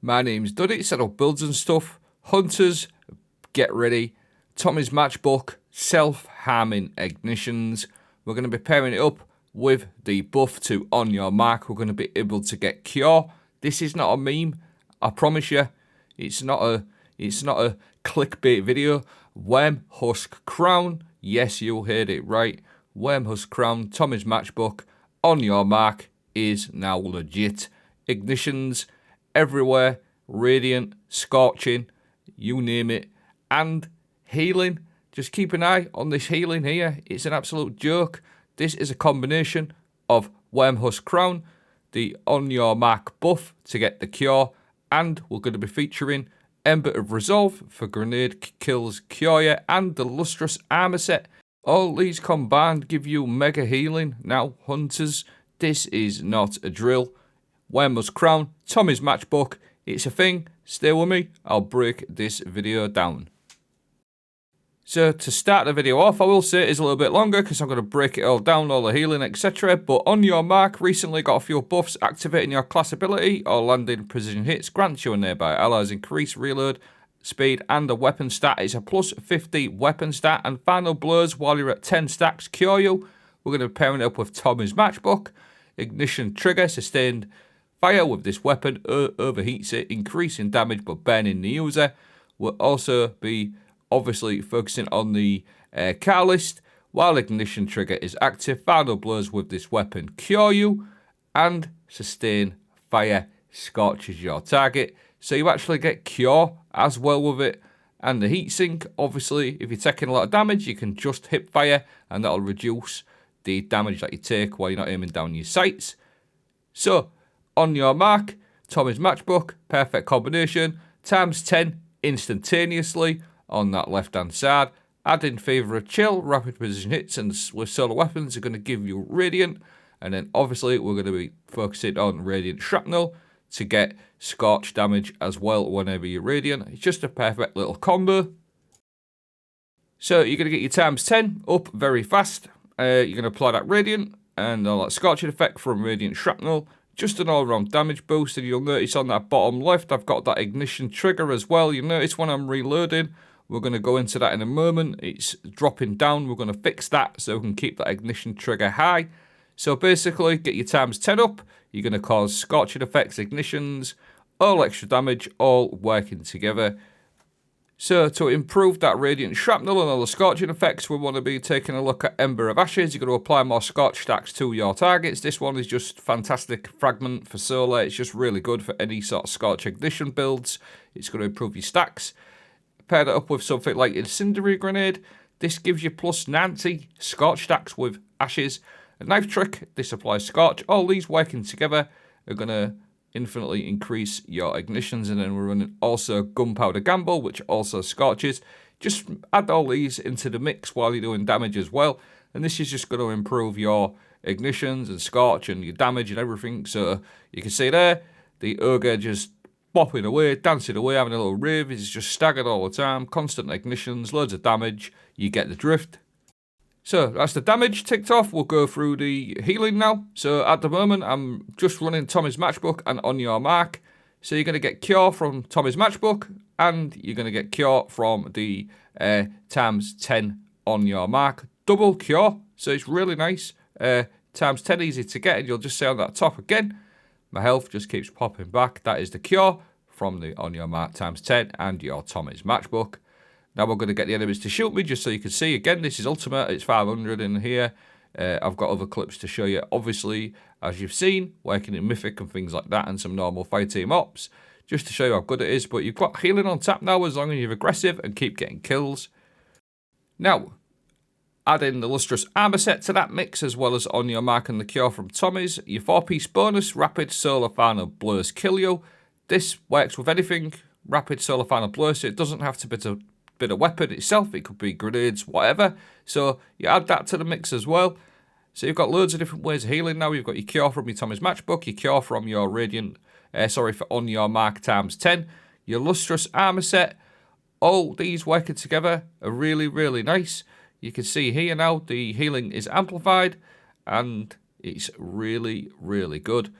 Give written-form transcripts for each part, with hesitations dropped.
My name's Duddy, set up builds and stuff. Hunters, get ready. Tommy's Matchbook, self-harming ignitions. We're going to be pairing it up with the buff to On Your Mark. We're going to be able to get Cure. This is not a meme, I promise you. It's not a clickbait video. Wormhusk Crown. Yes, you heard it right. Wormhusk Crown, Tommy's Matchbook, On Your Mark is now legit. Ignitions everywhere, radiant, scorching, you name it, and healing. Just keep an eye on this healing here. It's an absolute joke. This is a combination of Wormhusk Crown, the On Your Mark buff to get the cure, and we're going to be featuring Ember of Resolve for grenade kills cure you, and the Lustrous armor set. All these combined give you mega healing. Now, hunters, this is not a drill. Wormhusk Crown, Tommy's Matchbook, it's a thing. Stay with me, I'll break this video down. So to start the video off, I will say it is a little bit longer because I'm going to break it all down, all the healing, etc. But On Your Mark recently got a few buffs. Activating your class ability or landing precision hits grants your nearby allies increased reload speed and a weapon stat. It's a plus 50 weapon stat, and final blows while you're at 10 stacks cure you. We're going to be pairing it up with Tommy's Matchbook. Ignition trigger, sustained fire with this weapon overheats it, increasing damage but burning the user. We'll also be obviously focusing on the car list. While ignition trigger is active, final blows with this weapon cure you, and sustain fire scorches your target. So you actually get cure as well with it. And the heatsink, obviously, if you're taking a lot of damage, you can just hip fire and that'll reduce the damage that you take while you're not aiming down your sights. So, On Your Mark, Tommy's Matchbook, perfect combination, times 10 instantaneously on that left hand side. Adding Fever of Chill, rapid precision hits and with solar weapons are going to give you Radiant. And then obviously we're going to be focusing on Radiant Shrapnel to get Scorch damage as well whenever you're Radiant. It's just a perfect little combo. So you're going to get your times 10 up very fast. You're going to apply that Radiant and all that Scorching effect from Radiant Shrapnel. Just an all-round damage boost, and you'll notice on that bottom left I've got that ignition trigger as well. You'll notice when I'm reloading, we're going to go into that in a moment, it's dropping down. We're going to fix that so we can keep that ignition trigger high. So basically, get your times 10 up, you're going to cause scorching effects, ignitions, all extra damage, all working together. So to improve that Radiant Shrapnel and all the scorching effects, we want to be taking a look at Ember of Ashes. You're going to apply more Scorch stacks to your targets. This one is just fantastic fragment for solar. It's just really good for any sort of Scorch ignition builds. It's going to improve your stacks. Pair that up with something like Incendiary Grenade. This gives you plus 90 Scorch stacks with Ashes. A Knife Trick, this applies Scorch. All these working together are going to infinitely increase your ignitions. And then we're running also Gunpowder Gamble, which also scorches. Just add all these into the mix while you're doing damage as well, and this is just going to improve your ignitions and scorch and your damage and everything. So you can see there the ogre just bopping away, dancing away, having a little rave. He's just staggered all the time, constant ignitions, loads of damage. You get the drift. So that's the damage ticked off. We'll go through the healing now. So at the moment, I'm just running Tommy's Matchbook and On Your Mark. So you're going to get Cure from Tommy's Matchbook, and you're going to get Cure from the times 10 On Your Mark. Double Cure, so it's really nice. Times 10 easy to get, and you'll just see on that top again. My health just keeps popping back. That is the Cure from the On Your Mark times 10 and your Tommy's Matchbook. Now we're going to get the enemies to shoot me, just so you can see. Again, this is Ultimate. It's 500 in here. I've got other clips to show you, obviously, as you've seen, working in Mythic and things like that, and some normal fire team ops, just to show you how good it is. But you've got healing on tap now, as long as you're aggressive and keep getting kills. Now, add in the Lustrous armor set to that mix, as well as On Your Mark and the Cure from Tommy's. Your 4-piece bonus, Rapid Solar Final Blows kill you. This works with anything, Rapid Solar Final Blows, so it doesn't have to be a weapon itself. It could be grenades, whatever. So you add that to the mix as well. So you've got loads of different ways of healing now. You've got your Cure from your Tommy's Matchbook, your Cure from your for On Your Mark times 10, your Lustrous armor set. All these working together are really, really nice. You can see here now the healing is amplified, and it's really, really good.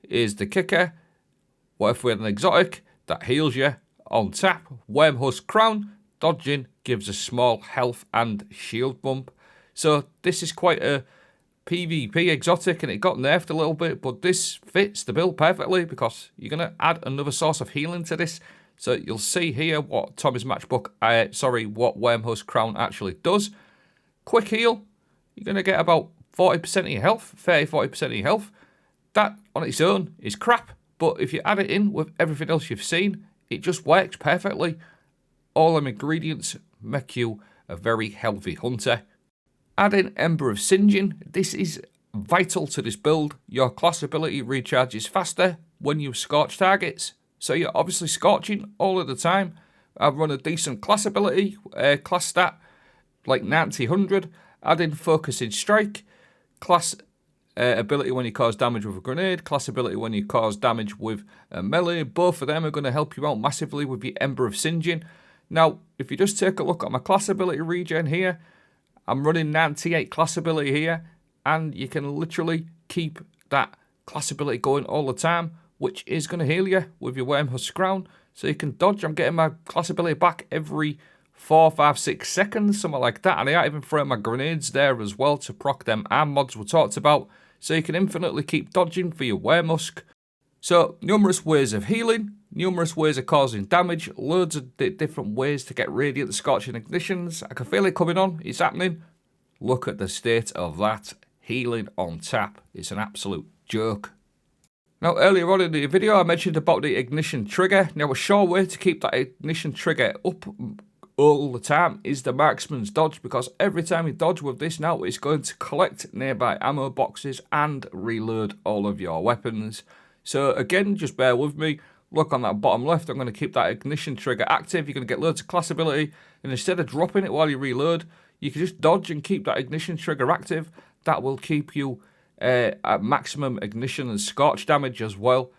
Here's the kicker. What if we had an exotic? that heals you. On tap, Wormhusk Crown. Dodging gives a small health and shield bump. So this is quite a PvP exotic, and it got nerfed a little bit, but this fits the build perfectly because you're going to add another source of healing to this. So you'll see here what Tommy's Matchbook, what Wormhusk Crown actually does. Quick heal, you're going to get about 40% of your health, 30-40% of your health. That on its own is crap, but if you add it in with everything else you've seen, it just works perfectly. All them ingredients make you a very healthy hunter. Adding Ember of Singeing, this is vital to this build. Your class ability recharges faster when you scorch targets. So you're obviously scorching all of the time. I've run a decent class ability, class stat, like 90-100. Adding Focusing Strike, class ability when you cause damage with a grenade, class ability when you cause damage with a melee. Both of them are going to help you out massively with your Ember of Singeing. Now, if you just take a look at my class ability regen here, I'm running 98 class ability here, and you can literally keep that class ability going all the time, which is going to heal you with your Wormhusk Crown. So you can dodge. I'm getting my class ability back every 4, 5, 6 seconds, something like that. And I even throw my grenades there as well to proc them arm mods we talked about. So you can infinitely keep dodging for your Wormhusk. So numerous ways of healing, numerous ways of causing damage, loads of different ways to get radiant scorching ignitions. I can feel it coming on, it's happening. Look at the state of that healing on tap. It's an absolute joke. Now earlier on in the video I mentioned about the ignition trigger. Now a sure way to keep that ignition trigger up all the time is the Marksman's dodge, because every time you dodge with this now it's going to collect nearby ammo boxes and reload all of your weapons. So again, just bear with me. Look on that bottom left, I'm going to keep that ignition trigger active. You're going to get loads of class ability, and instead of dropping it while you reload, you can just dodge and keep that ignition trigger active. That will keep you at maximum ignition and scorch damage as well.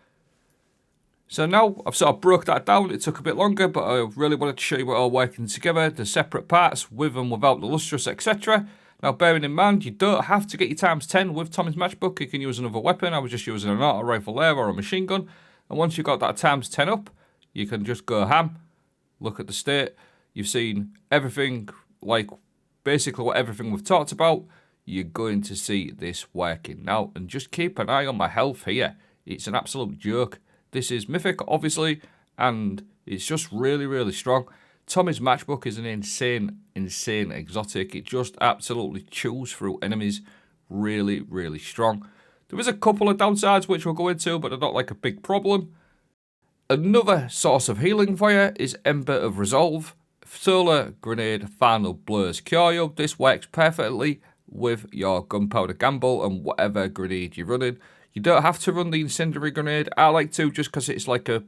So now I've sort of broke that down. It took a bit longer, but I really wanted to show you it all working together, the separate parts, with and without the Lustrous, etc. Now, bearing in mind, you don't have to get your times 10 with Tommy's Matchbook. You can use another weapon. I was just using an auto rifle there or a machine gun. And once you've got that times 10 up, you can just go ham. Look at the state. You've seen everything, like basically everything we've talked about. You're going to see this working now. And just keep an eye on my health here. It's an absolute joke. This is Mythic, obviously, and it's just really, really strong. Tommy's Matchbook is an insane exotic. It just absolutely chews through enemies. Really, really strong. There is a couple of downsides which we'll go into, but they're not like a big problem. Another source of healing for you is Ember of Resolve. Solar Grenade Final Blurs Cure You. This works perfectly with your Gunpowder Gamble and whatever grenade you're running. You don't have to run the Incendiary Grenade. I like to, just because it's like a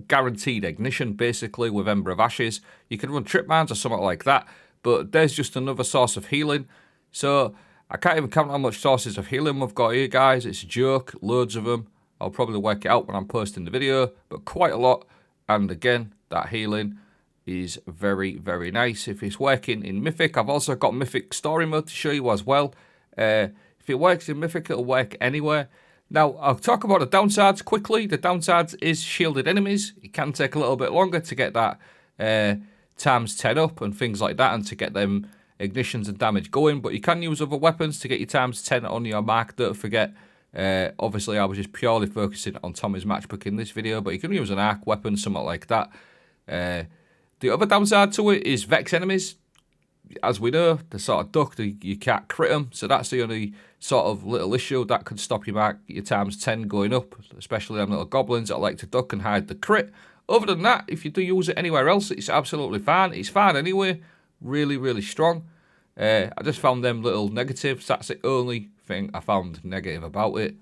guaranteed ignition basically with Ember of Ashes. You can run Trip Mines or something like that, but there's just another source of healing. So I can't even count how much sources of healing we've got here, guys. It's a joke, loads of them. I'll probably work it out when I'm posting the video, but quite a lot. And again, that healing is very, very nice. If it's working in Mythic, I've also got Mythic Story Mode to show you as well. If it works in Mythic, it'll work anywhere. Now, I'll talk about the downsides quickly. The downsides is shielded enemies. It can take a little bit longer to get that times 10 up and things like that, and to get them ignitions and damage going. But you can use other weapons to get your times 10 on your mark. Don't forget, obviously I was just purely focusing on Tommy's Matchbook in this video, but you can use an arc weapon, something like that. The other downside to it is Vex enemies. As we know, they're sort of ducked, you can't crit them, so that's the only sort of little issue that could stop your times 10 going up, especially them little goblins that like to duck and hide the crit. Other than that, if you do use it anywhere else, it's absolutely fine. It's fine anyway. Really, really strong. I just found them little negatives. That's the only thing I found negative about it.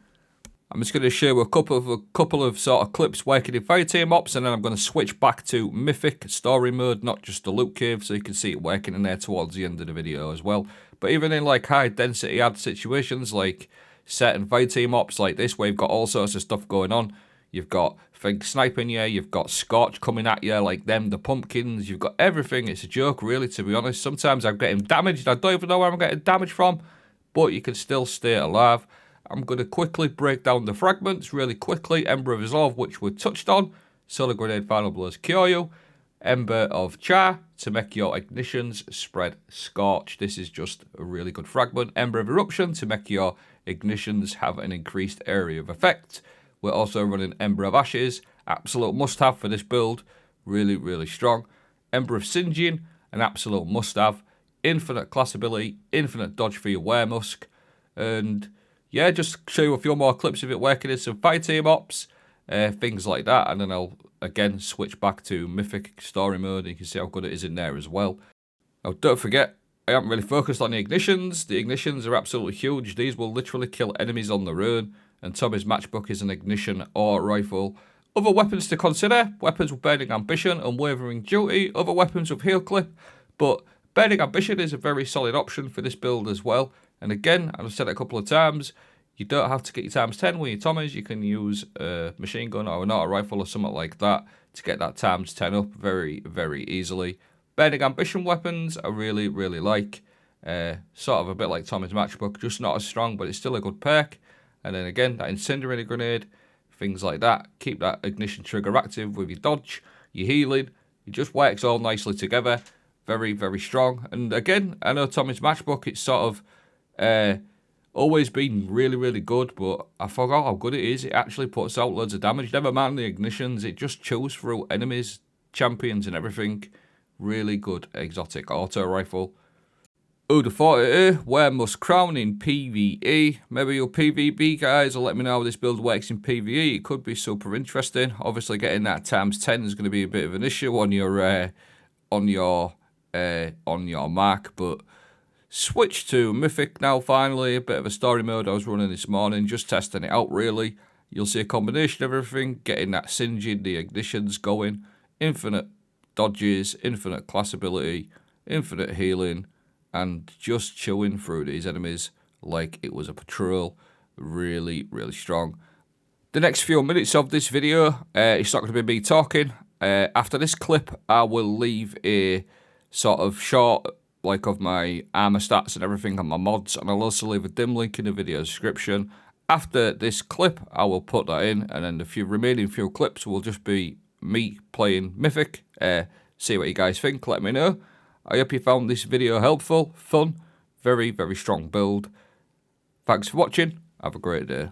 I'm just going to show you a couple of sort of clips working in Fire Team Ops, and then I'm going to switch back to Mythic Story Mode, not just the Loot Cave, so you can see it working in there towards the end of the video as well. But even in like high density ad situations, like certain Fire Team Ops like this, where you've got all sorts of stuff going on, you've got things sniping you, you've got Scorch coming at you, like them, the pumpkins, you've got everything. It's a joke, really, to be honest. Sometimes I'm getting damaged, I don't even know where I'm getting damaged from, but you can still stay alive. I'm going to quickly break down the fragments really quickly. Ember of Resolve, which we touched on. Solar Grenade Final Blows Cure You, Ember of Char to make your ignitions spread scorch. This is just a really good fragment. Ember of Eruption to make your ignitions have an increased area of effect. We're also running Ember of Ashes, absolute must-have for this build, really, really strong. Ember of Singeing, an absolute must-have. Infinite class ability, infinite dodge for your Wormhusk, and yeah, just show you a few more clips of it working in some fire team ops, things like that, and then I'll again switch back to Mythic story mode, and you can see how good it is in there as well. Now, don't forget, I haven't really focused on the ignitions. The ignitions are absolutely huge. These will literally kill enemies on their own, and Tommy's Matchbook is an ignition or rifle. Other weapons to consider: weapons with Burning Ambition, Unwavering Duty, other weapons with Heal Clip, but Burning Ambition is a very solid option for this build as well. And again, I've said it a couple of times, you don't have to get your times 10 with your Tommies. You can use a machine gun or an auto rifle or something like that to get that times 10 up very, very easily. Burning Ambition weapons I really, really like. Sort of a bit like Tommy's Matchbook, just not as strong, but it's still a good perk. And then again, that Incendiary Grenade, things like that. Keep that ignition trigger active with your dodge, your healing. It just works all nicely together. Very, very strong. And again, I know Tommy's Matchbook, it's sort of always been really, really good, but I forgot how good it is. It actually puts out loads of damage. Never mind the ignitions, it just chews through enemies, champions and everything. Really good exotic auto rifle. Who'd have thought it, Wormhusk Crown in PvE. Maybe your PvP guys will let me know how this build works in PvE. It could be super interesting. Obviously getting that times 10 is going to be a bit of an issue on your mark, but switch to Mythic now finally. A bit of a story mode I was running this morning, just testing it out really. You'll see a combination of everything, getting that Singeing, the ignitions going, infinite dodges, infinite class ability, infinite healing, and just chewing through these enemies like it was a patrol. Really, really strong. The next few minutes of this video, it's not going to be me talking. After this clip, I will leave a sort of short, like, of my armor stats and everything on my mods, and I'll also leave a dim link in the video description. After this clip, I will put that in, and then the remaining few clips will just be me playing Mythic. See what you guys think, let me know. I hope you found this video helpful, fun, very, very strong build. Thanks for watching, have a great day.